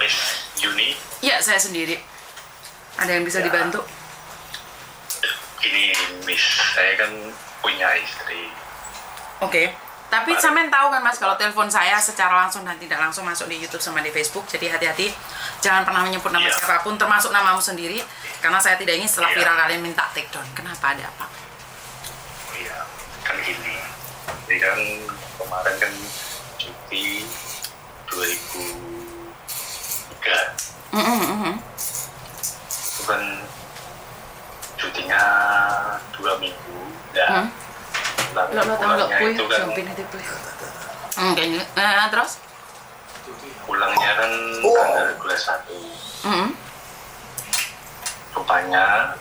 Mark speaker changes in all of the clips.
Speaker 1: Miss Yuni?
Speaker 2: Iya, saya sendiri. Ada yang bisa dibantu?
Speaker 1: Ini Miss, saya kan punya istri.
Speaker 2: Oke. Tapi sampean tahu kan Mas, kalau telepon saya secara langsung dan tidak langsung masuk di YouTube sama di Facebook. Jadi hati-hati, jangan pernah menyebut nama siapapun, termasuk namamu sendiri. Karena saya tidak ingin setelah viral kalian minta take down. Kenapa, ada apa?
Speaker 1: Iya, kan gini. Jadi kan kemarin kan cuti 2003. Itu kan cutinya 2 minggu. Dan
Speaker 2: Lo tahu nggak puy?
Speaker 1: itu kan
Speaker 2: Jawabin itu puy. Kayaknya. Terus?
Speaker 1: pulangnya kan tanggal 21. Rupanya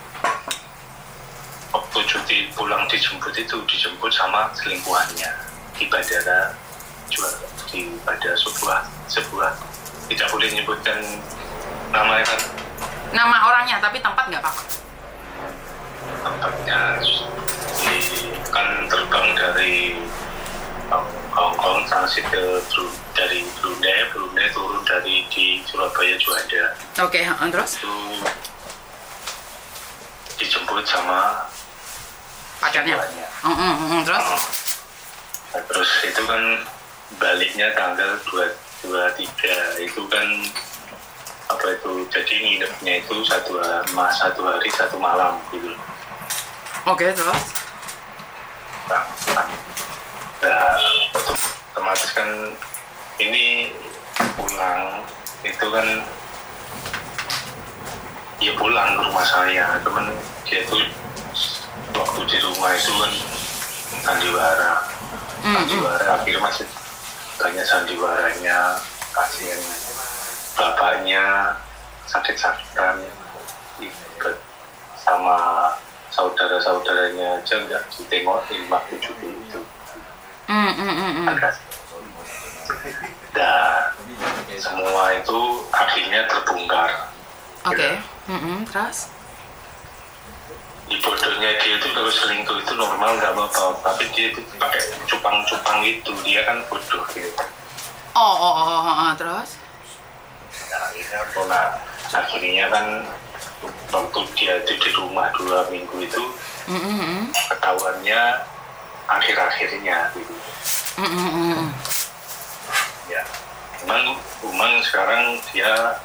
Speaker 1: waktu cuti pulang dijemput sama selingkuhannya di bandara di pada sebuah tidak boleh menyebutkan namanya kan,
Speaker 2: Nama orangnya, tapi tempat nggak apa-apa.
Speaker 1: tempatnya kan terbang dari Hong Kong transit dari Brunei turun di Surabaya Juanda.
Speaker 2: Oke, terus?
Speaker 1: Itu dijemput sama
Speaker 2: Pacarnya?
Speaker 1: selingkuhannya.
Speaker 2: Terus?
Speaker 1: Nah, terus itu kan baliknya tanggal 23 itu kan jadi nginepnya itu satu hari 1 malam gitu.
Speaker 2: Oke, terus?
Speaker 1: Nah, otomatis kan ini pulang itu kan ya pulang ke rumah saya, cuman dia itu waktu di rumah itu kan sandiwara akhirnya masih banyak sandiwaranya, kasihan bapaknya sakit-sakitan, ikut sama saudara-saudaranya aja nggak ditengokin waktu cuti itu. Dan semua itu akhirnya terbongkar.
Speaker 2: Oke. Terus?
Speaker 1: Di bodohnya dia itu kalau selingkuh itu normal nggak apa-apa, tapi dia itu pakai cupang-cupang itu, dia kan bodoh gitu.
Speaker 2: Terus?
Speaker 1: Nah, akhirnya kan waktu dia itu di rumah 2 minggu itu ketahuannya akhir-akhirnya gitu. Ya, memang sekarang dia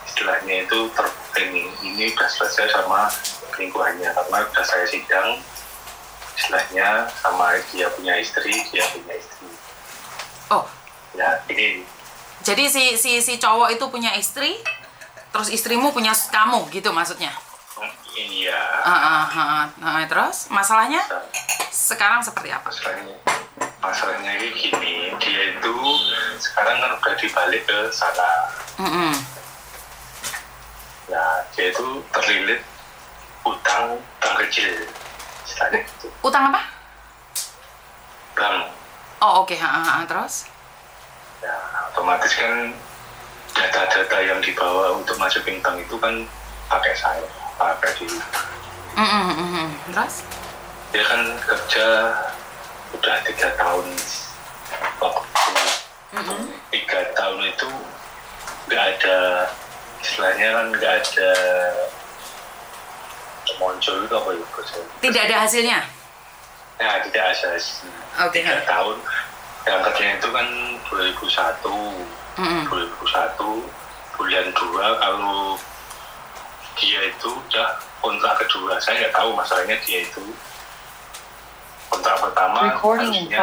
Speaker 1: istilahnya itu ini udah selesai sama selingkuhannya, karena udah saya sidang istilahnya sama dia punya istri.
Speaker 2: Oh,
Speaker 1: Ya ini
Speaker 2: jadi si cowok itu punya istri, terus istrimu punya kamu gitu maksudnya?
Speaker 1: iya.
Speaker 2: Terus masalahnya sekarang seperti apa?
Speaker 1: Masalahnya ini gini, dia itu sekarang kan udah dibalik ke sana. Nah, dia itu terlilit utang kecil, istilahnya gitu.
Speaker 2: Utang apa?
Speaker 1: Bank.
Speaker 2: Oh, oke. Terus?
Speaker 1: Ya, otomatis kan data-data yang dibawa untuk masukin bank itu kan pakai diri.
Speaker 2: Terus?
Speaker 1: Dia kan kerja udah 3 tahun. Waktu 3 tahun itu nggak ada, istilahnya kan nggak ada muncul itu apa ya?
Speaker 2: Tidak ada hasilnya?
Speaker 1: Nah, tidak ada hasilnya.
Speaker 2: Oke.
Speaker 1: 3 tahun. Yang kerjanya itu kan 2001 bulan 2, kalau dia itu udah kontrak kedua. Saya nggak tahu masalahnya, dia itu kontrak pertama harusnya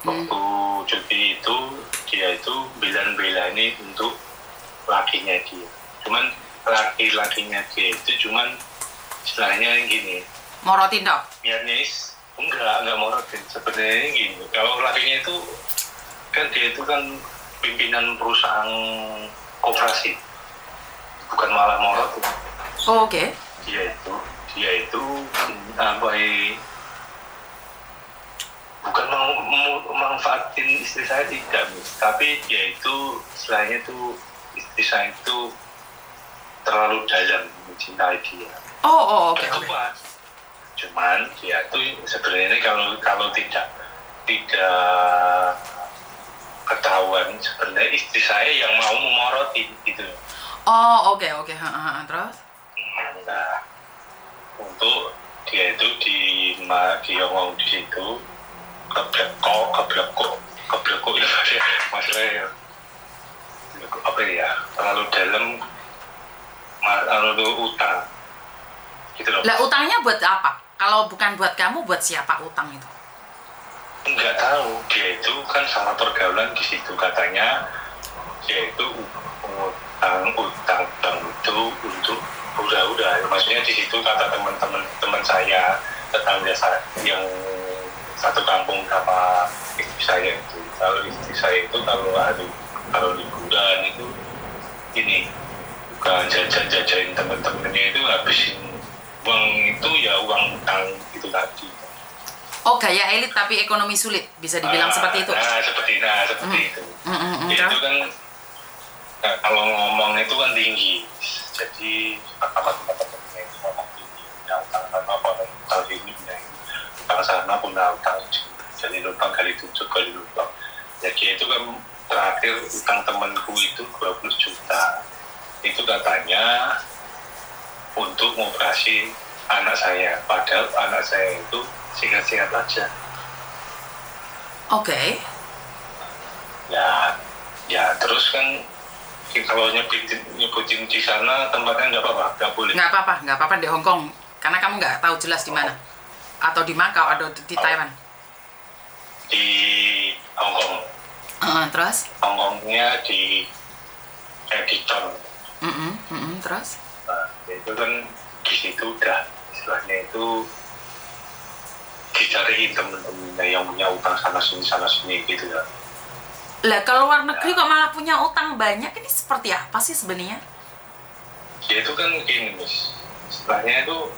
Speaker 1: waktu cuti itu dia itu bela-belani untuk lakinya dia. Cuman laki-lakinya dia itu cuman istilahnya gini,
Speaker 2: Morotin dok?
Speaker 1: niatnya enggak morotin. Sebenarnya gini, kalau lakinya itu kan dia itu kan pimpinan perusahaan koperasi, bukan malah morot.
Speaker 2: Oh, oke.
Speaker 1: Dia itu bukan mau manfaatin istri saya, tidak, tapi dia itu istilahnya itu istri saya itu terlalu dalam mencintai dia.
Speaker 2: Oke.
Speaker 1: Cuman dia itu sebenarnya kalau tidak ketahuan ketahuan sebenarnya istri saya yang mau memorotin gitu.
Speaker 2: Oh, oke. Terus?
Speaker 1: Nah, untuk dia itu dia ngomong di situ keblekok itu masalahnya apa ya, terlalu dalam, terlalu utang gitu loh.
Speaker 2: Lah utangnya buat apa? Kalau bukan buat kamu, buat siapa utang itu?
Speaker 1: Nggak tahu, dia itu kan sama pergaulan di situ katanya dia itu utang itu untuk udah maksudnya di situ kata teman saya, tetangga saya yang satu kampung sama istri saya itu, kalau istri saya itu kalau liburan itu ini bukan jajan teman-temannya itu habisin uang itu ya uang utang itu tadi.
Speaker 2: Oh, gaya elit tapi ekonomi sulit, bisa dibilang seperti itu.
Speaker 1: Seperti itu. Itu kan kalau ngomong itu kan tinggi, jadi teman-temannya itu ngomong tinggi, utang sama utang ini, utang sana punya utang, jadi lubang kali 7 kali lubang. Jadi itu kan terakhir utang temanku itu 20 juta. Itu katanya untuk mengoperasi anak saya, padahal anak saya itu sehat-sehat aja.
Speaker 2: Oke.
Speaker 1: Ya terus kan kalau nyebutin di sana tempatnya nggak apa-apa, nggak boleh.
Speaker 2: Nggak apa-apa di Hong Kong, karena kamu nggak tahu jelas di mana, atau di Macau atau di Taiwan.
Speaker 1: Di Hong Kong.
Speaker 2: Terus?
Speaker 1: Hong Kongnya di Editon.
Speaker 2: Terus?
Speaker 1: Nah, itu kan di situ udah istilahnya itu dicariin temen-temennya yang punya utang sana sini gitu ya.
Speaker 2: Lah ke luar negeri kok malah punya utang banyak, ini seperti apa sih sebenarnya?
Speaker 1: Ya itu kan gini Miss, istilahnya itu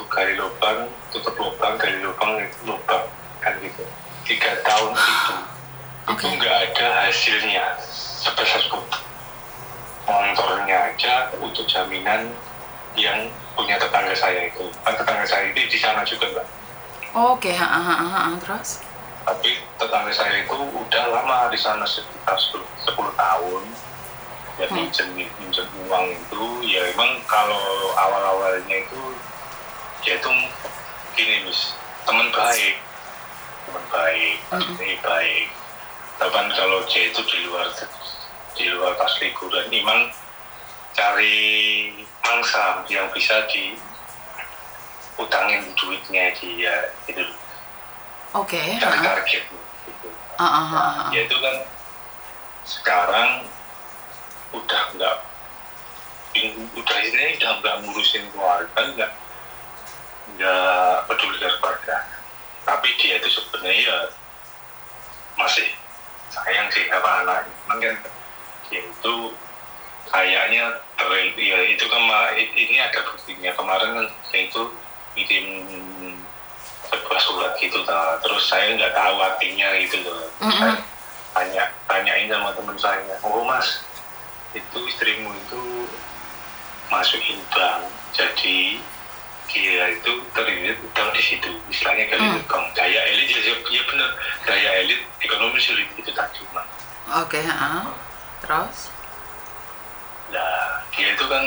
Speaker 1: gali lubang, tutup lubang, gali lubang, lubang kan gitu. 3 tahun itu nggak ada hasilnya sebesar pun. Motornya aja untuk jaminan yang punya tetangga saya itu, kan tetangga saya itu di sana juga Mbak.
Speaker 2: Oke, terus?
Speaker 1: Tapi tetangga saya itu udah lama di sana sekitar 10 tahun. Ya minjem uang itu, ya emang kalau awal-awalnya itu dia itu gini Miss, teman baik, pasti baik. Bahkan kalau dia itu di luar pas liburan, emang cari mangsa yang bisa diutangin duitnya dia gitu.
Speaker 2: Oke.
Speaker 1: Cari target gitu. Ya itu kan sekarang udah ini udah nggak ngurusin keluarga, nggak peduli dengan keluarga. Tapi dia itu sebenarnya ya masih sayang sih sama anak. Kan dia itu kayaknya ya itu ini ada buktinya kemarin kan dia itu bikin sebuah surat gitu terus saya nggak tahu artinya gitu loh. Saya tanyain sama teman saya, oh Mas, itu istrimu itu masukin bank, jadi dia itu terlilit utang di situ, istilahnya gali lubang. Gaya elit ya benar, gaya elit ekonomi sulit itu tadi Mas.
Speaker 2: Oke, terus?
Speaker 1: Nah dia itu kan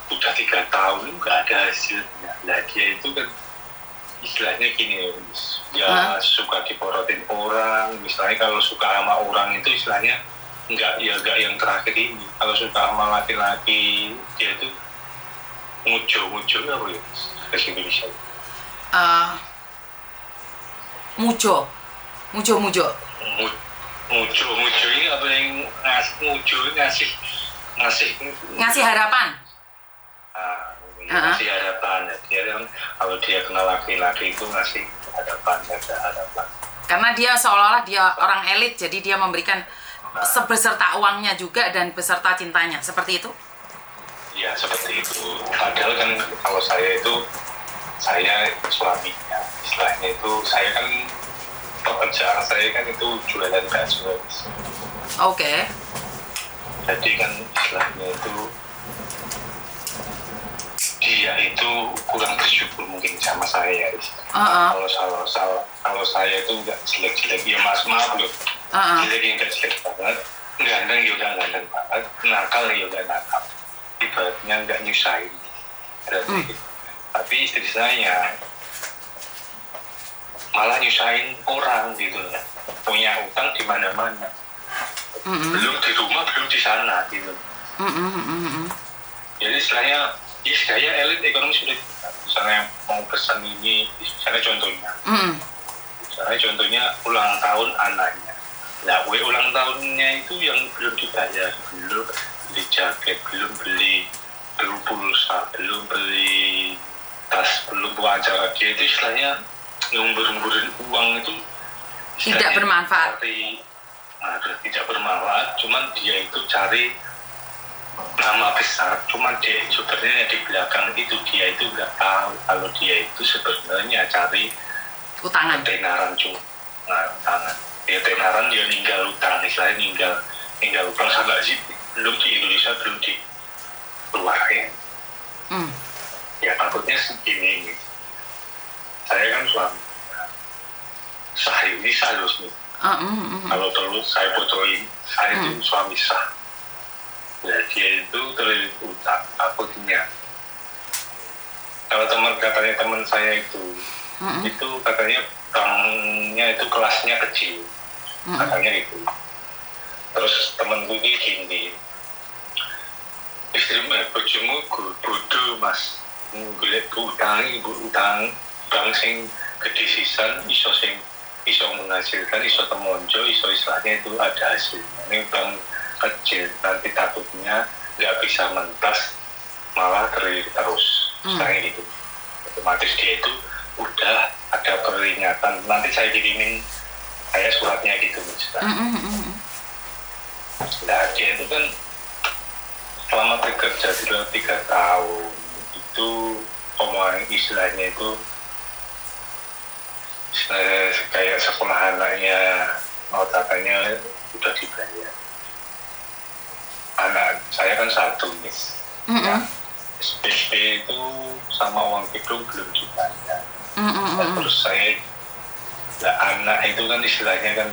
Speaker 1: udah 3 tahun nggak ada hasilnya. Nah dia itu kan istilahnya gini, dia suka diporotin orang. Misalnya kalau suka sama orang itu istilahnya nggak yang terakhir ini. Kalau suka sama laki-laki dia itu mujo apa ya bahasa Indonesia?
Speaker 2: Mujo
Speaker 1: ini apa yang ngasih harapan. Ngasih harapan. Dia kan kalau dia kenal laki-laki itu ngasih harapan.
Speaker 2: Karena dia seolah-olah dia orang elit, jadi dia memberikan sebeserta uangnya juga dan beserta cintanya, seperti itu?
Speaker 1: Ya seperti itu. Padahal kan kalau saya suaminya, istilahnya itu saya kan pekerjaan saya kan itu jualan bakso.
Speaker 2: Oke.
Speaker 1: Jadi kan istilahnya itu dia dia itu kurang bersyukur mungkin sama saya. Kalau saya itu nggak jelek-jelek, ya mas maaf loh, jelek yang nggak jelek banget, ganteng ya udah ganteng banget, nakal ya udah nakal, ibaratnya nggak nyusahin. Tapi istri saya malah nyusahin orang gitu ya, punya utang di mana-mana, belum di rumah belum di sana gitu. Jadi saya elit ekonomi sudah, misalnya mau pesan ini, misalnya contohnya ulang tahun anaknya. Nah, ulang tahunnya itu yang belum dibayar, belum beli jaket, belum beli pulsa, belum beli tas, belum buat acara, dia itu istilahnya ngumpul-ngumpulin uang itu
Speaker 2: tidak bermanfaat.
Speaker 1: Tidak bermanfaat, cuman dia itu cari nama besar, cuman dia sebenarnya di belakang itu dia itu nggak tahu kalau dia itu sebenarnya cari
Speaker 2: utangan,
Speaker 1: tenaran utangan. Dia tenaran, dia ninggal utang, istilahnya ninggal utang sampai sih belum di Indonesia belum dikeluarin. Ya takutnya segini. Saya kan suami sah ini sah loh. Kalau terus saya fotoin, saya itu suami sah. Ya, dia itu terlilit utang, takutnya. Kalau katanya teman saya itu katanya banknya itu kelasnya kecil, katanya itu. Terus temanku ini gini, istrimu bojomu bodoh mas, golek utang bank sing gede sisan, iso menghasilkan, iso temonjo, iso istilahnya itu ada hasil. Ini bank kecil, nanti takutnya nggak bisa mentas, malah terlilit terus, misalnya gitu. Otomatis dia itu udah ada peringatan, nanti saya kirimin kayak suratnya gitu misalnya. Nah dia itu kan selama bekerja di 3 tahun itu omongan istilahnya itu kayak sekolah anaknya mau katanya udah dibayar. Anak saya kan 1 nih, SPP itu sama uang gedung belum dibayar. Terus saya, anak itu kan istilahnya kan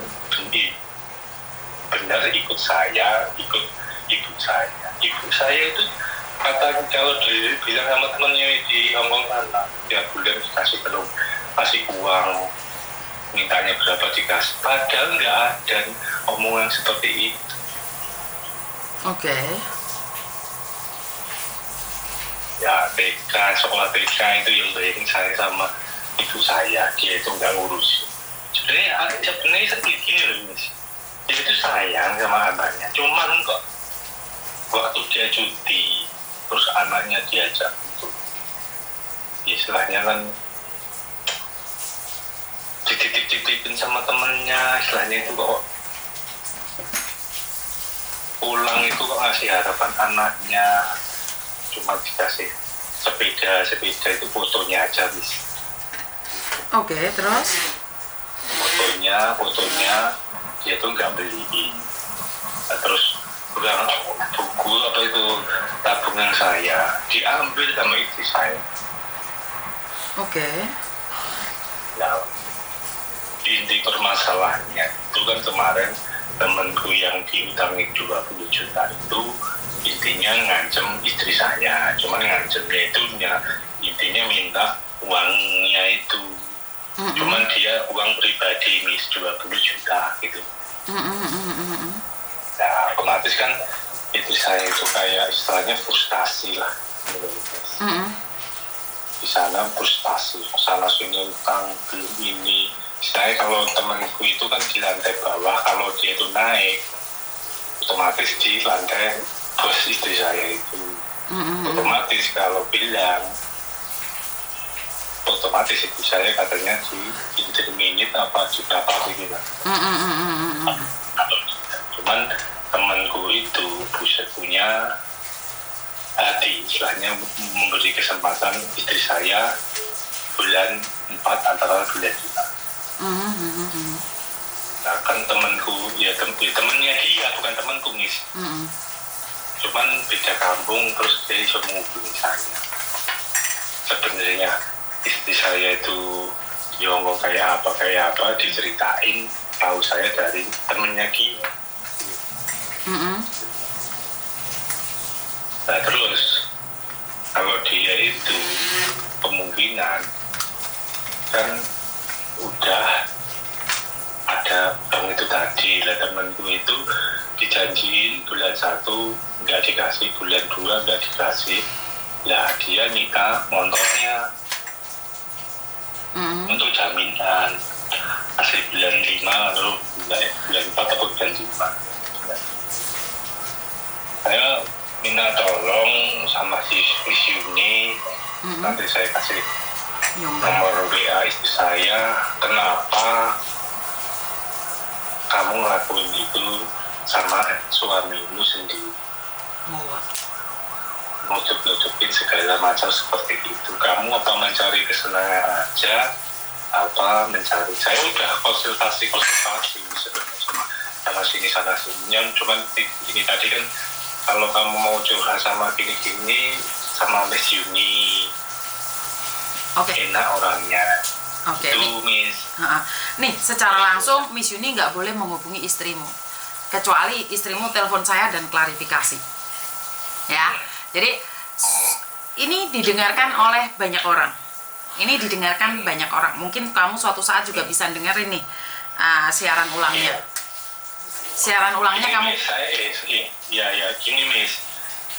Speaker 1: benar ikut saya, ikut ibu saya. Ibu saya itu kata kalau bilang sama temennya di Hongkong sana, tiap bulan kasih uang, mintanya berapa dikasih. Padahal nggak ada omongan seperti itu.
Speaker 2: Oke.
Speaker 1: Ya sekolah TK itu yang bayarin saya sama ibu saya, dia itu nggak ngurus. Sebenarnya seperti ini loh Miss. Dia itu sayang sama anaknya, cuman kok waktu dia cuti, terus anaknya diajak untuk istilahnya kan dititip-titipin sama temennya, istilahnya itu kok pulang itu kok ngasih harapan anaknya cuma dikasih sepeda itu fotonya aja bis.
Speaker 2: Oke, terus
Speaker 1: fotonya dia tuh nggak beliin. Nah, terus udah buku apa itu tabungan saya diambil sama istri saya.
Speaker 2: Oke.
Speaker 1: Nah, inti permasalahannya itu kan kemarin temanku yang diutangi 20 juta itu intinya ngancem istri saya, cuman ngancemnya itu intinya minta uangnya itu, cuman dia uang pribadi mis 20 juta gitu. Nah otomatis kan itu saya itu kayak istilahnya frustasi lah, di sana frustasi, sana sini utang belum ini. Saya kalau temanku itu kan di lantai bawah, kalau dia itu naik otomatis di lantai bos istri saya itu otomatis kalau bilang otomatis ibu saya katanya di interminit apa juga apa gitu. Cuman temanku itu punya hati, istilahnya memberi kesempatan istri saya bulan 4 antara bulan 5. Nah kan temanku ya temennya dia bukan temanku nis. Cuman beda kampung terus dia bisa menghubungi saya. sebenarnya istri saya itu Yonggo kayak apa diceritain, tahu saya dari temennya dia. Nah terus kalau dia itu kemungkinan kan udah ada bank itu tadi lah, temanku itu dijanjiin bulan 1 nggak dikasih, bulan 2 nggak dikasih, lah dia nyita motornya untuk jaminan asli bulan 5 lalu bulan 4 atau bulan 5. Saya minta tolong sama si Miss Yuni, nanti saya kasih nomor WA istri saya, kenapa kamu ngelakuin itu sama suamimu sendiri, nutup-nutupin segala macam seperti itu. Kamu apa mencari kesenangan aja, apa mencari, saya udah konsultasi sebenarnya sama sini sana sini, cuman ini tadi kan kalau kamu mau curhat sama gini-gini sama Miss Yuni, enak orangnya. Itu Miss.
Speaker 2: Nih secara langsung Miss Yuni nggak boleh menghubungi istrimu kecuali istrimu telepon saya dan klarifikasi ya. Jadi ini didengarkan oleh banyak orang, mungkin kamu suatu saat juga bisa dengerin nih siaran ulangnya
Speaker 1: ini,
Speaker 2: kamu.
Speaker 1: Gini Miss,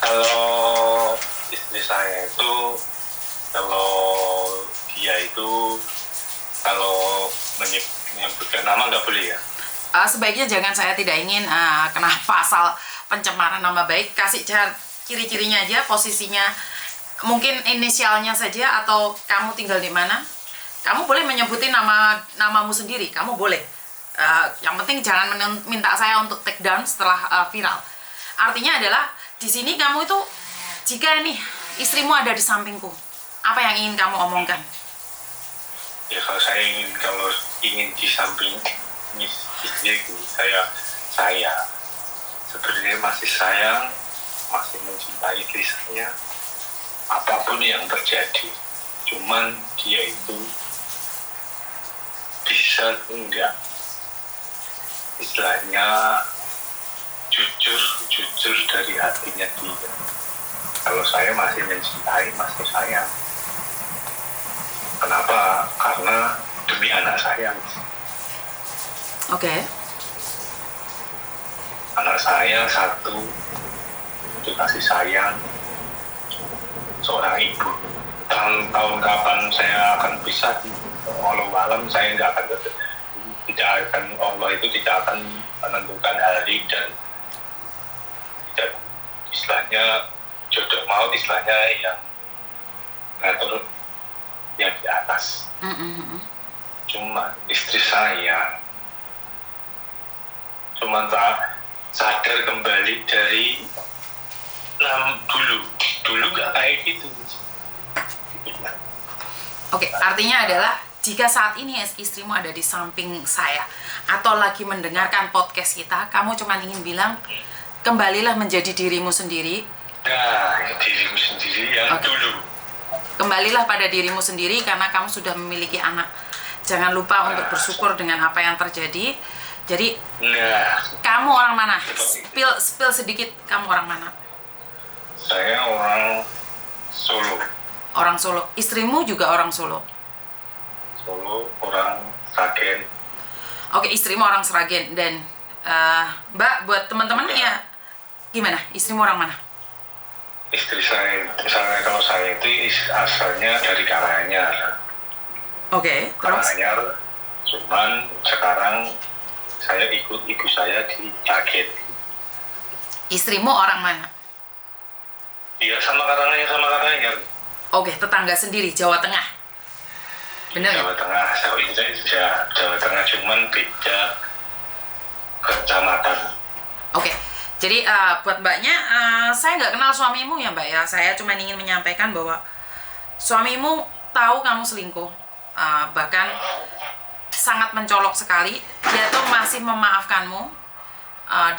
Speaker 1: kalau istri saya itu kalau dia itu kalau menyebutkan nama nggak boleh ya?
Speaker 2: Sebaiknya jangan, saya tidak ingin kena pasal pencemaran nama baik. Kasih ciri-cirinya aja, posisinya mungkin inisialnya saja, atau kamu tinggal di mana. Kamu boleh menyebutin namamu sendiri, kamu boleh. Yang penting jangan minta saya untuk take down setelah viral. Artinya adalah di sini kamu itu, jika nih istrimu ada di sampingku, apa yang ingin kamu omongkan?
Speaker 1: Ya kalau ingin di samping istriku, saya sebenarnya masih sayang, masih mencintai istri saya, apapun yang terjadi. Cuman dia itu bisa enggak istilahnya jujur dari hatinya dia. Kalau saya masih mencintai, masih sayang. Kenapa? Karena demi anak saya. Anak saya satu, dikasih sayang seorang ibu. Tahun kapan saya akan bisa, walau alam saya Allah itu tidak akan menentukan hari dan tidak, istilahnya jodoh maut, istilahnya yang ngatur yang di atas. Cuma istri saya cuma sadar kembali dari dulu nggak kayak gitu.
Speaker 2: Artinya adalah jika saat ini istrimu ada di samping saya atau lagi mendengarkan podcast kita, kamu cuma ingin bilang kembalilah menjadi dirimu sendiri.
Speaker 1: Nah, dirimu sendiri yang dulu.
Speaker 2: Kembalilah pada dirimu sendiri karena kamu sudah memiliki anak. Jangan lupa untuk bersyukur dengan apa yang terjadi. Jadi, kamu orang mana? Spill sedikit, kamu orang mana?
Speaker 1: Saya orang Solo.
Speaker 2: Orang Solo. Istrimu juga orang Solo?
Speaker 1: Solo, orang Sragen.
Speaker 2: Istrimu orang Sragen. Dan Mbak, buat teman-teman ya, gimana? Istrimu orang mana?
Speaker 1: Istri saya, misalnya kalau saya itu asalnya dari Karanganyar.
Speaker 2: Terus?
Speaker 1: Karanganyar, cuman sekarang saya ikut ibu saya di Sragen.
Speaker 2: Istrimu orang mana?
Speaker 1: Iya, sama Karanganyar.
Speaker 2: Tetangga sendiri, Jawa Tengah. Benar ya?
Speaker 1: Jawa Tengah, Jawa Tengah, cuman beda kecamatan.
Speaker 2: Jadi buat mbaknya, saya nggak kenal suamimu ya mbak ya. Saya cuma ingin menyampaikan bahwa suamimu tahu kamu selingkuh, bahkan sangat mencolok sekali. Dia tuh masih memaafkanmu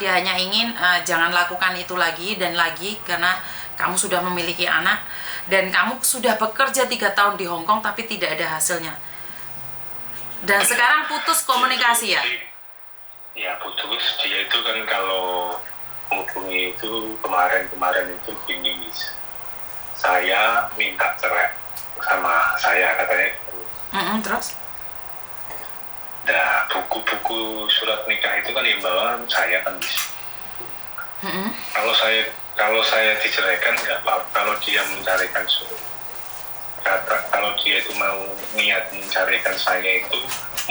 Speaker 2: dia hanya ingin jangan lakukan itu lagi dan lagi karena kamu sudah memiliki anak dan kamu sudah bekerja 3 tahun di Hong Kong tapi tidak ada hasilnya. Dan sekarang putus komunikasi ya?
Speaker 1: Ya putus. Dia itu kan kalau menghubungi itu kemarin itu gini, saya minta cerai sama saya katanya.
Speaker 2: Terus?
Speaker 1: Nah, buku-buku surat nikah itu kan imbauan saya kan bisa. Kalau saya diceraikan nggak apa-apa. Kalau dia mencarikan kalau dia itu mau niat mencarikan saya itu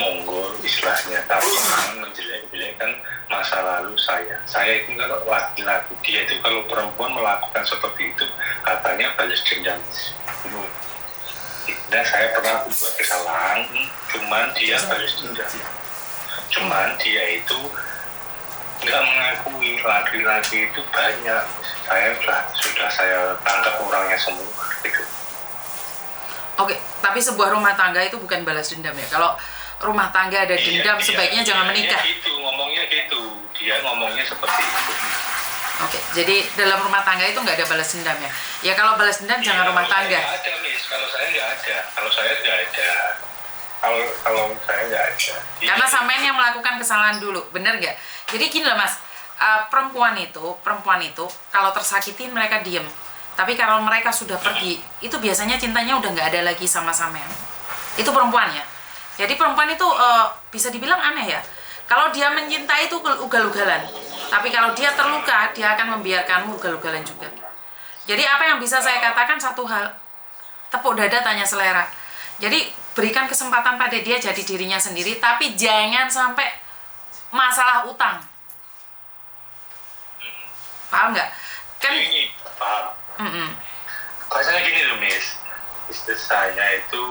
Speaker 1: monggo istilahnya, tapi jangan menjelek-jelekkan masa lalu saya. Saya itu kalau laki-laki, dia itu kalau perempuan melakukan seperti itu katanya balas dendam. Nah, saya pernah buat kesalahan, cuman dia balas dendam. Cuman dia itu nggak mengakui laki-laki itu banyak. Sudah saya tangkap orangnya semua. Gitu.
Speaker 2: Oke, tapi sebuah rumah tangga itu bukan balas dendam ya. Kalau rumah tangga ada dendam, sebaiknya jangan menikah.
Speaker 1: Ngomongnya gitu. Dia ngomongnya seperti itu.
Speaker 2: Oke, jadi dalam rumah tangga itu nggak ada balas dendam ya? Ya kalau balas dendam jangan rumah tangga.
Speaker 1: Nggak ada, Miss. Kalau saya nggak ada. Kalau saya nggak ada.
Speaker 2: Karena sampean yang melakukan kesalahan dulu, bener nggak? Jadi gini loh Mas, perempuan itu kalau tersakiti mereka diem. Tapi kalau mereka sudah pergi, itu biasanya cintanya udah nggak ada lagi sama sampean. Itu perempuan ya. Jadi perempuan itu bisa dibilang aneh ya. Kalau dia mencintai itu ugal-ugalan. Tapi kalau dia terluka, dia akan membiarkanmu ugal-ugalan juga. Jadi apa yang bisa saya katakan satu hal, tepuk dada tanya selera. Jadi berikan kesempatan pada dia jadi dirinya sendiri, tapi jangan sampai masalah utang. Paham nggak? Kan?
Speaker 1: Paham. Rasanya gini loh Miss, istri saya itu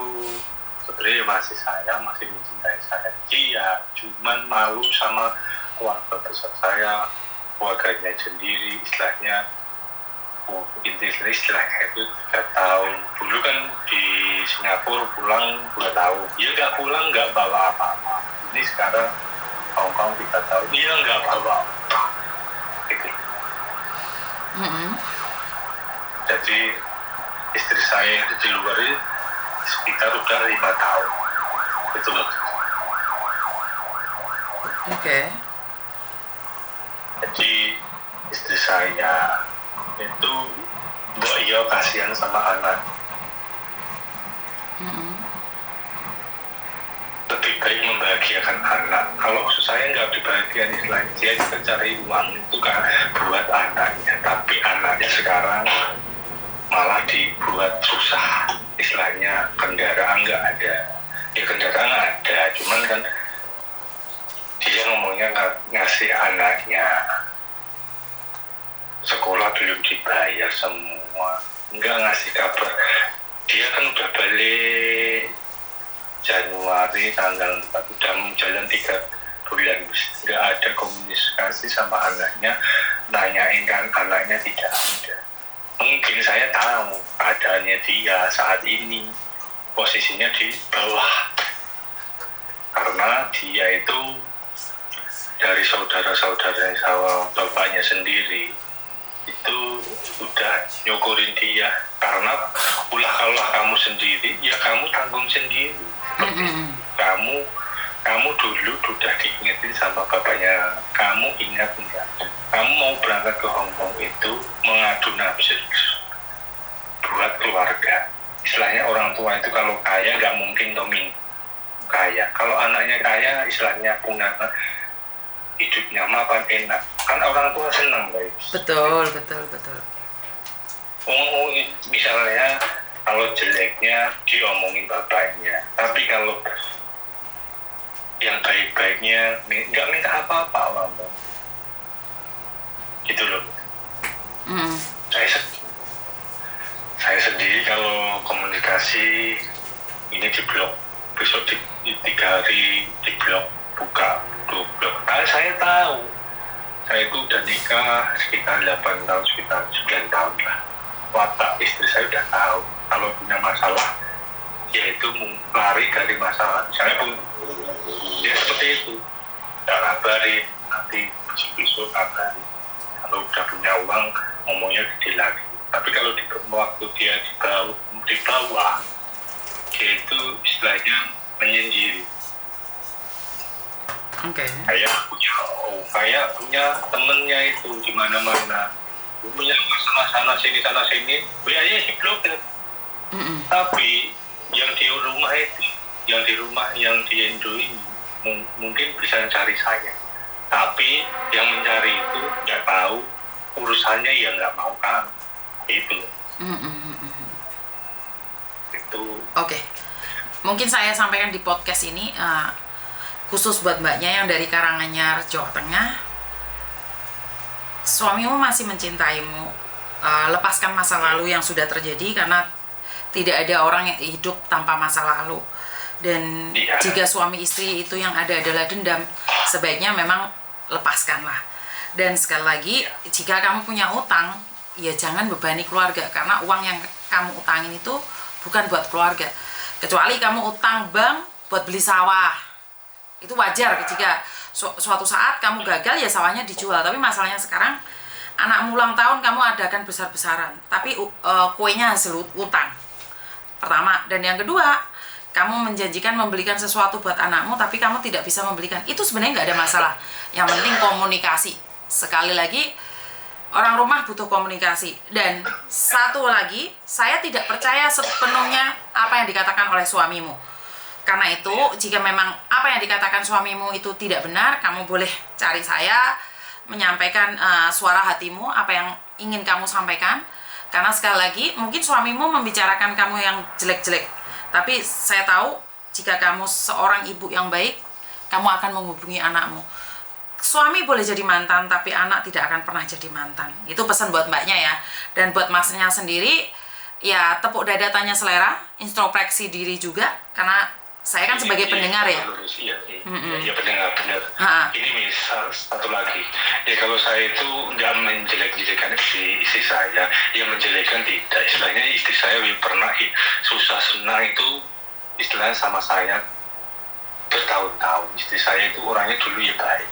Speaker 1: sebenarnya masih sayang, masih mencintai saya. Dia cuman malu sama keluarga besar saya, keluarganya sendiri, istilahnya istilahnya itu 3 tahun. Dulu kan di Singapura pulang 2 tahun, dia nggak pulang, nggak bawa apa-apa. Ini sekarang Hong Kong 3 tahun, dia nggak bawa apa-apa. Gitu. Jadi istri saya itu di luar ini sekitar udah 5 tahun. Itu loh.
Speaker 2: Oke.
Speaker 1: Jadi istri saya itu iya kasihan sama anak. Lebih baik membahagiakan anak. Kalau saya nggak dibahagiakan istilahnya, dia juga cari uang itu kan buat anaknya. Tapi anaknya sekarang malah dibuat susah. Istilahnya kendaraan nggak ada. Ya kendaraan ada, cuman kan dia ngomongnya ngasih anaknya sekolah belum dibayar semua, nggak ngasih kabar. Dia kan udah balik Januari tanggal 4, udah jalan 3 bulan, nggak ada komunikasi sama anaknya, nanyain kan anaknya tidak ada. Mungkin saya tahu keadaannya dia saat ini posisinya di bawah, karena dia itu dari saudara-saudaranya sama bapaknya sendiri itu udah nyukurin dia, karena ulah kamu sendiri ya kamu tanggung sendiri. Kamu dulu udah diingetin sama bapaknya, kamu ingat enggak? Kamu mau berangkat ke Hong Kong itu mengadu nasib buat keluarga. Istilahnya orang tua itu kalau kaya nggak mungkin domin kaya. Kalau anaknya kaya istilahnya punya hidupnya mapan enak, kan orang tua senang guys.
Speaker 2: Betul.
Speaker 1: Misalnya kalau jeleknya diomongin bapaknya, tapi kalau yang baik-baiknya nggak minta apa-apa ngomong gitu loh. Saya sendiri kalau komunikasi ini di blok, besok di 3 hari di blok, buka blok. Saya tahu saya itu udah nikah sekitar 8 tahun, sekitar 9 tahun lah. Watak istri saya udah tahu kalau punya masalah yaitu lari dari masalah. Misalnya pun dia seperti itu, nggak ngabarin nanti besok kabari. Kalau udah punya uang ngomongnya gede lagi. Tapi kalau di waktu dia di bawah dia itu istilahnya menyendiri. Kayak punya temennya itu di mana-mana, punya masalah sana sini, biayanya diblokir. Tapi yang di rumah yang di Indo ini mungkin bisa cari saya, tapi yang mencari itu nggak tahu urusannya, ya nggak mau kan itu. Itu.
Speaker 2: Oke. Mungkin saya sampaikan di podcast ini khusus buat mbaknya yang dari Karanganyar, Jawa Tengah. Suamimu masih mencintaimu. Lepaskan masa lalu yang sudah terjadi, karena tidak ada orang yang hidup tanpa masa lalu. Dan jika suami istri itu yang ada adalah dendam, sebaiknya memang lepaskanlah. Dan sekali lagi, jika kamu punya utang, ya jangan bebani keluarga, karena uang yang kamu utangin itu bukan buat keluarga. Kecuali kamu utang bank buat beli sawah, itu wajar. Jika suatu saat kamu gagal, ya sawahnya dijual. Tapi masalahnya sekarang anakmu ulang tahun, kamu adakan besar-besaran, tapi kuenya hasil utang pertama. Dan yang kedua, kamu menjanjikan membelikan sesuatu buat anakmu, tapi kamu tidak bisa membelikan. Itu sebenarnya nggak ada masalah. Yang penting komunikasi. Sekali lagi, orang rumah butuh komunikasi. Dan satu lagi, saya tidak percaya sepenuhnya apa yang dikatakan oleh suamimu. Karena itu, jika memang apa yang dikatakan suamimu itu tidak benar, kamu boleh cari saya, menyampaikan suara hatimu, apa yang ingin kamu sampaikan. Karena sekali lagi, mungkin suamimu membicarakan kamu yang jelek-jelek. Tapi saya tahu, jika kamu seorang ibu yang baik, kamu akan menghubungi anakmu. Suami boleh jadi mantan, tapi anak tidak akan pernah jadi mantan. Itu pesan buat mbaknya ya. Dan buat masnya sendiri, ya tepuk dada, tanya selera, introspeksi diri juga. Karena saya kan sebagai pendengar ya.
Speaker 1: Iya pendengar, benar. Ini misal satu lagi. Ya kalau saya itu nggak menjelek-jelekan istri saya, ya menjelekkan tidak. Istilahnya istri saya pernah susah senang itu istilahnya sama saya bertahun-tahun. Istri saya itu orangnya dulu ya baik.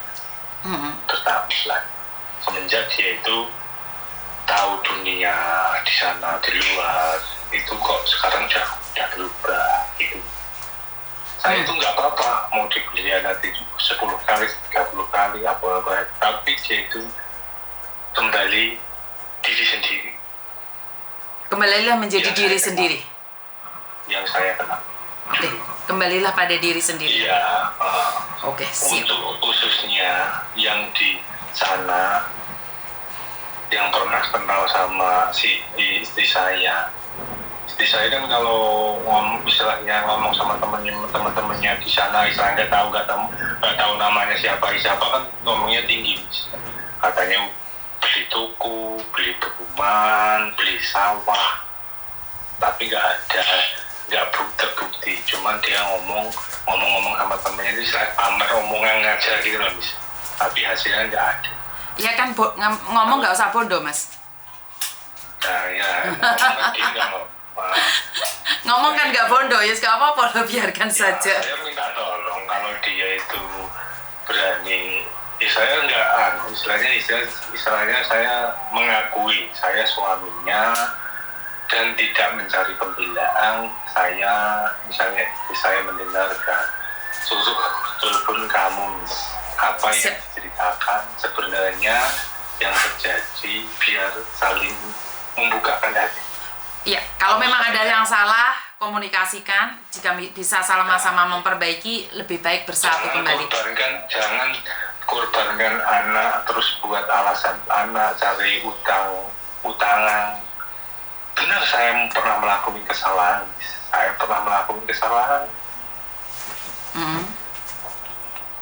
Speaker 1: Bertahun-tahun. Semenjak dia itu tahu dunia di sana, di luar, itu kok sekarang udah berubah gitu. Saya itu nggak apa-apa mau dikhianati 10 kali, 30 kali, apa-apa, tapi dia itu kembali diri sendiri.
Speaker 2: Kembalilah menjadi diri sendiri.
Speaker 1: Yang saya kenal.
Speaker 2: Oke, kembalilah pada diri sendiri.
Speaker 1: Iya.
Speaker 2: Oke, siap.
Speaker 1: Untuk khususnya yang di sana, yang pernah kenal sama si istri saya. Istri saya kan kalau istilahnya ngomong sama teman-temannya di sana, istilahnya nggak tahu namanya siapa kan ngomongnya tinggi. Katanya beli toko, beli perumahan, beli sawah, tapi nggak terbukti. Cuman dia ngomong sama temannya itu pamer omongan ngajar gitu loh, Miss. Tapi hasilnya nggak ada.
Speaker 2: Iya kan, ngomong nggak usah bodoh, Mas.
Speaker 1: Nah ya, ngomong dia nggak mau.
Speaker 2: Ngomong kan nggak bodoh, ya nggak apa-apa, biarkan saja.
Speaker 1: Saya minta tolong kalau dia itu berani, saya nggak istilahnya saya mengakui saya suaminya dan tidak mencari pembelaan. Saya misalnya saya mendengarkan pun kamu apa yang diceritakan sebenarnya yang terjadi, biar saling membukakan hati.
Speaker 2: Iya, kalau memang ada yang salah, komunikasikan. Jika bisa sama-sama memperbaiki, lebih baik bersatu kembali.
Speaker 1: Jangan korbankan anak, terus buat alasan anak cari utangan. Benar, saya pernah melakukan kesalahan.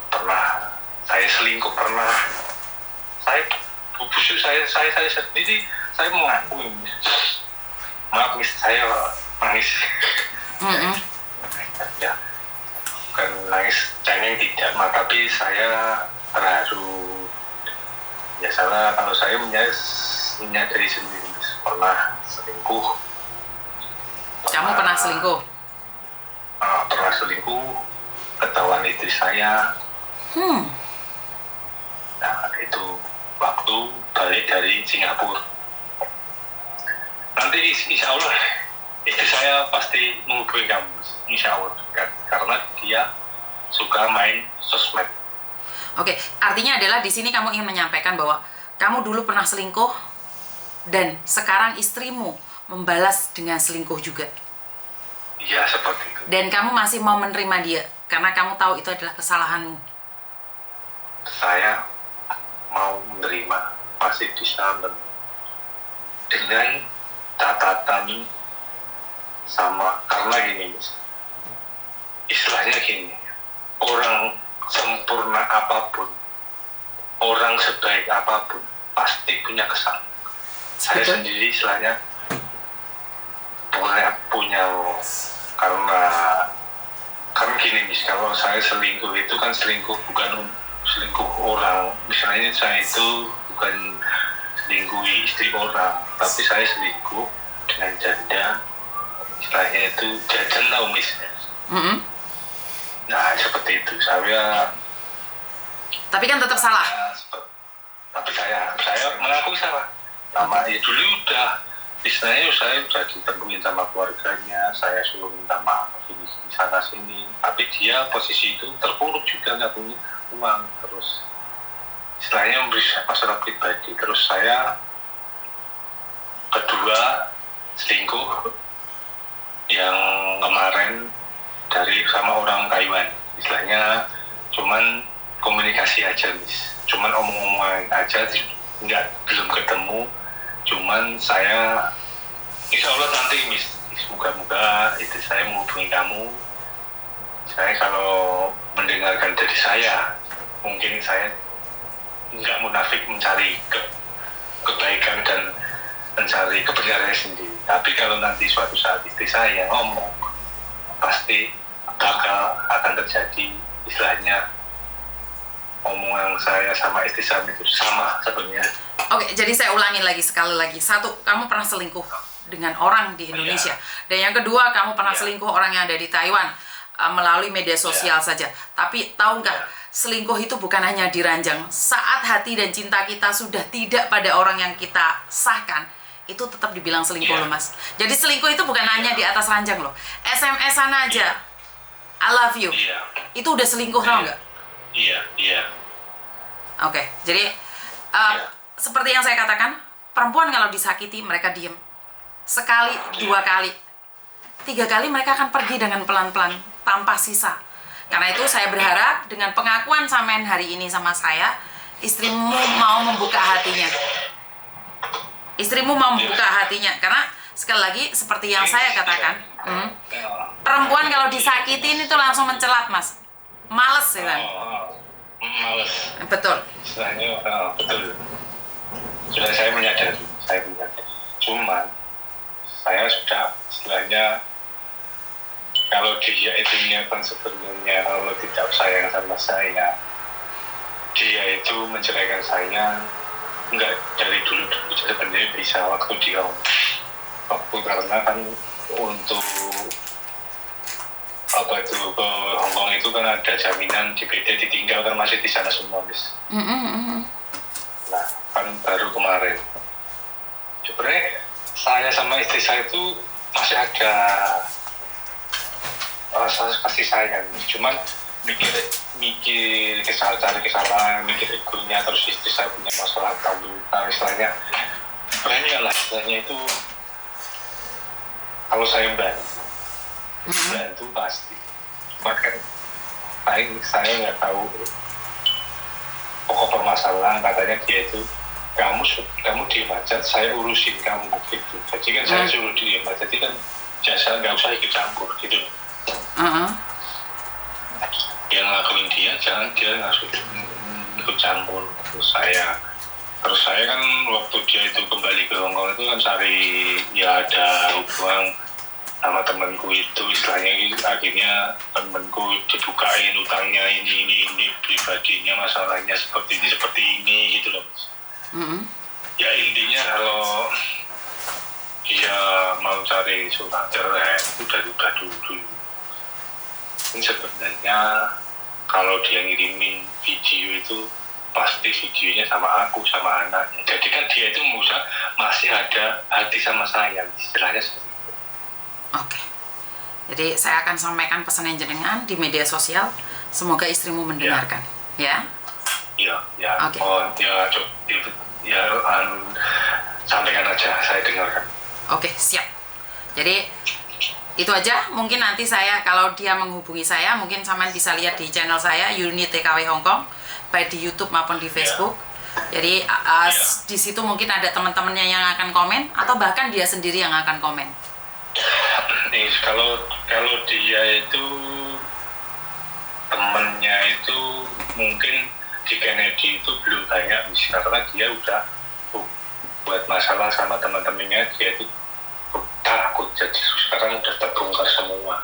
Speaker 1: Pernah. Saya selingkuh pernah. Saya sendiri, saya mengakui. Maaf, saya nangis. Ya, bukan nangis cengeng tidak, tapi saya terharu. Ya salah kalau saya menyadari sendiri pernah selingkuh.
Speaker 2: Kamu pernah selingkuh?
Speaker 1: Pernah selingkuh, ketahuan istri saya. dari Singapura. Nanti insya Allah istri saya pasti menghubungi kamu, insya Allah, karena dia suka main sosmed.
Speaker 2: Oke, artinya adalah di sini kamu ingin menyampaikan bahwa kamu dulu pernah selingkuh dan sekarang istrimu membalas dengan selingkuh juga.
Speaker 1: Iya, seperti itu.
Speaker 2: Dan kamu masih mau menerima dia karena kamu tahu itu adalah kesalahanmu.
Speaker 1: Saya mau menerima, masih bisa dengan catatan sama, karena gini, istilahnya gini, orang sempurna apapun, orang sebaik apapun pasti punya kesalahan. Saya sendiri istilahnya punya karena gini, kalau saya selingkuh itu kan selingkuh bukan selingkuh orang. Misalnya saya itu bukan selingkuhi istri orang, tapi saya selingkuh dengan janda, istilahnya itu jajan tau misalnya. Nah seperti itu, saya.
Speaker 2: Tapi kan tetap salah.
Speaker 1: Tapi saya mengaku salah. Sama ya dulu udah, istilahnya saya udah ditemuin sama keluarganya, saya suruh minta maaf di sana sini, tapi dia posisi itu terpuruk juga, nggak punya uang, terus istilahnya memberi masalah pribadi. Terus saya kedua selingkuh yang kemarin dari sama orang Taiwan, istilahnya cuman komunikasi aja, cuman omong-omongan aja, belum ketemu. Cuman saya insya Allah nanti moga-moga itu saya menghubungi kamu. Saya kalau mendengarkan dari saya, mungkin saya nggak munafik mencari kebaikan dan mencari kebenarannya sendiri. Tapi kalau nanti suatu saat istri saya ngomong, pasti akan terjadi, istilahnya omongan saya sama istri saya itu sama sebenarnya.
Speaker 2: Oke, jadi saya ulangi lagi sekali lagi. Satu, kamu pernah selingkuh dengan orang di Indonesia. Dan yang kedua, kamu pernah selingkuh orang yang ada di Taiwan melalui media sosial saja. Tapi tahu nggak, selingkuh itu bukan hanya diranjang. Saat hati dan cinta kita sudah tidak pada orang yang kita sahkan, itu tetap dibilang selingkuh loh mas. Jadi selingkuh itu bukan hanya di atas ranjang loh. SMS-an aja, I love you, itu udah selingkuh, tau nggak?
Speaker 1: Iya.
Speaker 2: Oke, jadi seperti yang saya katakan, perempuan kalau disakiti mereka diem. Sekali, dua kali, tiga kali mereka akan pergi dengan pelan-pelan tanpa sisa. Karena itu saya berharap dengan pengakuan sampean hari ini sama saya, istrimu mau membuka hatinya. Istrimu mau membuka hatinya, karena sekali lagi seperti yang saya katakan, perempuan kalau disakitin itu langsung mencelat mas, males ya kan?
Speaker 1: Males.
Speaker 2: Betul.
Speaker 1: Istilahnya betul. Sudah saya menyadari. Cuman saya sudah istilahnya, kalau dia itu niatan sebenarnya kalau tidak sayang sama saya, dia itu menceraikan saya enggak dari dulu sebenarnya bisa waktu karena kan untuk apa itu ke Hongkong itu kan ada jaminan DPD ditinggal kan masih di sana semua bis. Nah kan baru kemarin sebenarnya saya sama istri saya itu masih ada rasa kasih sayang, cuman mikir kesalahan, mikir egonya, terus istri saya punya masalah kambutan, istilahnya banyak lah, istilahnya itu kalau saya bantu pasti, cuman kan saya nggak tahu pokok permasalahan. Katanya dia itu kamu diem aja, saya urusin kamu gitu. Jadi kan saya suruh diem aja, jadi kan jasa nggak usah ikut campur gitu. Dia ngelakuin jangan dia nggak ikut campur. Terus saya kan waktu dia itu kembali ke Hongkong itu kan cari ya ada hubungan sama temanku itu, istilahnya gitu. Akhirnya temanku dibukain utangnya ini pribadinya, masalahnya seperti ini gitu loh. Ya intinya kalau dia mau cari surat cerai udah dulu. Ini sebenarnya kalau dia ngirimin video itu pasti pasti videonya sama aku, sama anaknya. Jadi kan dia itu masih ada hati sama saya, istilahnya seperti itu.
Speaker 2: Oke. Jadi saya akan sampaikan pesan yang jenengan di media sosial. Semoga istrimu mendengarkan, ya.
Speaker 1: Iya, ya.
Speaker 2: Oke.
Speaker 1: Oh, ya, sampaikan aja, saya dengarkan.
Speaker 2: Oke, siap. Jadi itu aja. Mungkin nanti saya kalau dia menghubungi saya, mungkin sampean bisa lihat di channel saya Unit TKW Hongkong, baik di YouTube maupun di Facebook. Jadi di situ mungkin ada teman-temannya yang akan komen atau bahkan dia sendiri yang akan komen.
Speaker 1: Nih, kalau dia itu temennya itu mungkin di Kennedy itu belum banyak, karena dia udah buat masalah sama teman-temannya, dia itu takut, jadi sekarang udah terbongkar semua,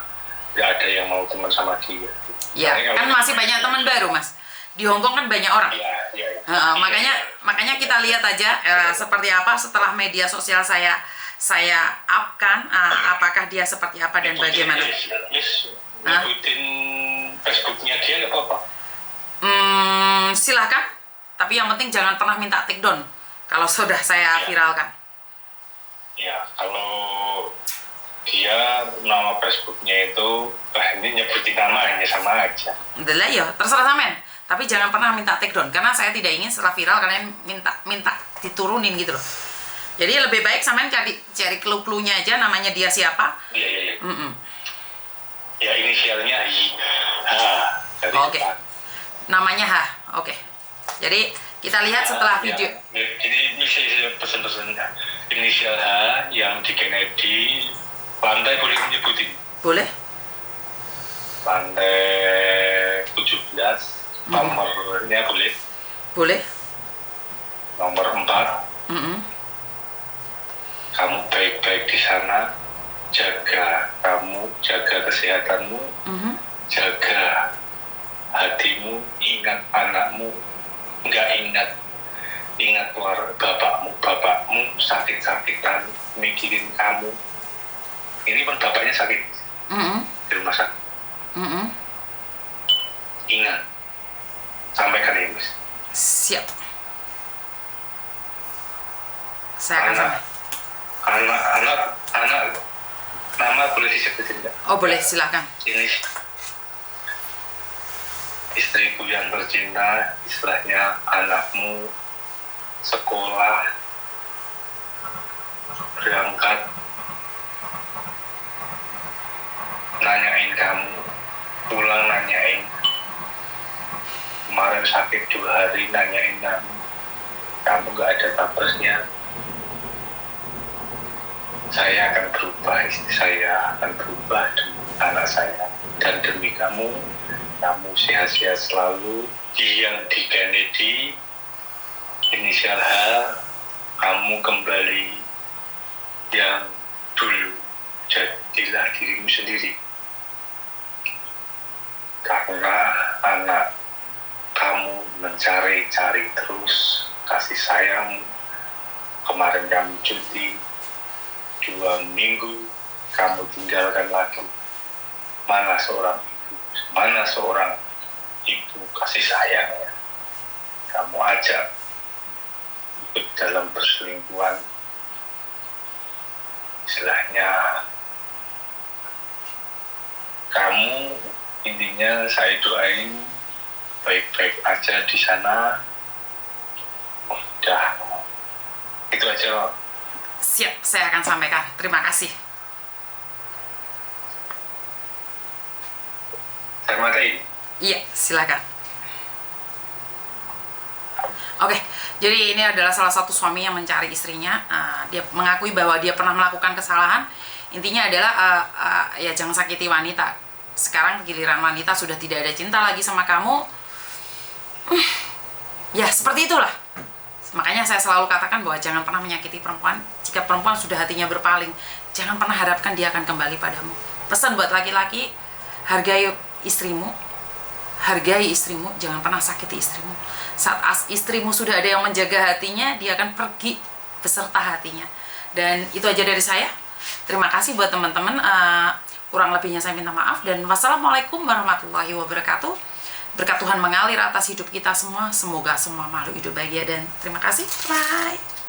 Speaker 1: nggak ada yang mau teman sama dia.
Speaker 2: Ya, kan masih banyak teman baru, Mas. Di Hongkong kan banyak orang. Makanya kita lihat aja seperti apa setelah media sosial saya up kan, apakah dia seperti apa dan bagaimana.
Speaker 1: Ngikutin Facebooknya dia nggak apa-apa.
Speaker 2: Silahkan, tapi yang penting jangan pernah minta take down kalau sudah saya viralkan.
Speaker 1: Ya, kalau dia nama Facebooknya itu, ini nyebutin namanya sama aja.
Speaker 2: Udah ya, terserah sampean. Tapi jangan pernah minta take down, karena saya tidak ingin setelah viral kalian minta diturunin gitu loh. Jadi lebih baik sampean cari clue-cluenya aja, namanya dia siapa.
Speaker 1: Iya. Ya, inisialnya H.
Speaker 2: Oke. Namanya H. Oke. Jadi kita lihat setelah video.
Speaker 1: Ini saya pesan-pesannya. Inisial H yang di Kennedy, lantai boleh menyebutin?
Speaker 2: Boleh.
Speaker 1: Lantai 17, nomornya boleh? Boleh. Nomor 4. Kamu baik-baik di sana, jaga kesehatanmu, jaga hatimu, ingat anakmu, ingat bapakmu sakit-sakitan mikirin kamu. Ini pun bapaknya sakit di rumah sakit. Ingat, sampaikan ini, Mas.
Speaker 2: Siap. Saya akan sampaikan.
Speaker 1: Anak nama boleh disebutin enggak?
Speaker 2: Oh boleh, silakan.
Speaker 1: Ini istriku yang tercinta, istilahnya anakmu sekolah, berangkat, nanyain kamu, pulang nanyain, kemarin sakit 2 hari nanyain kamu gak ada kabarnya. Saya akan berubah, istri saya akan berubah demi anak saya dan demi kamu sehat-sehat selalu. Yang di Kennedy, inisial H, kamu kembali yang dulu, jadilah dirimu sendiri. Karena anak kamu mencari-cari terus kasih sayang. Kemarin kamu cuti 2 minggu, kamu tinggalkan lagi. Mana seorang ibu kasih sayangnya? Kamu ajak ikut dalam perselingkuhan, istilahnya kamu, intinya saya doain baik-baik aja di sana. Udah, itu aja.
Speaker 2: Siap, saya akan sampaikan. Terima kasih.
Speaker 1: Saya matiin.
Speaker 2: Iya, silakan. Oke, jadi ini adalah salah satu suami yang mencari istrinya. Dia mengakui bahwa dia pernah melakukan kesalahan. Intinya adalah ya jangan sakiti wanita. Sekarang giliran wanita sudah tidak ada cinta lagi sama kamu. Ya seperti itulah. Makanya saya selalu katakan bahwa jangan pernah menyakiti perempuan. Jika perempuan sudah hatinya berpaling, jangan pernah harapkan dia akan kembali padamu. Pesan buat laki-laki, hargai istrimu, jangan pernah sakiti istrimu. Saat istrimu sudah ada yang menjaga hatinya, dia akan pergi beserta hatinya. Dan itu aja dari saya. Terima kasih buat teman-teman. Kurang lebihnya saya minta maaf. Dan wassalamualaikum warahmatullahi wabarakatuh. Berkat Tuhan mengalir atas hidup kita semua. Semoga semua makhluk hidup bahagia dan terima kasih. Bye.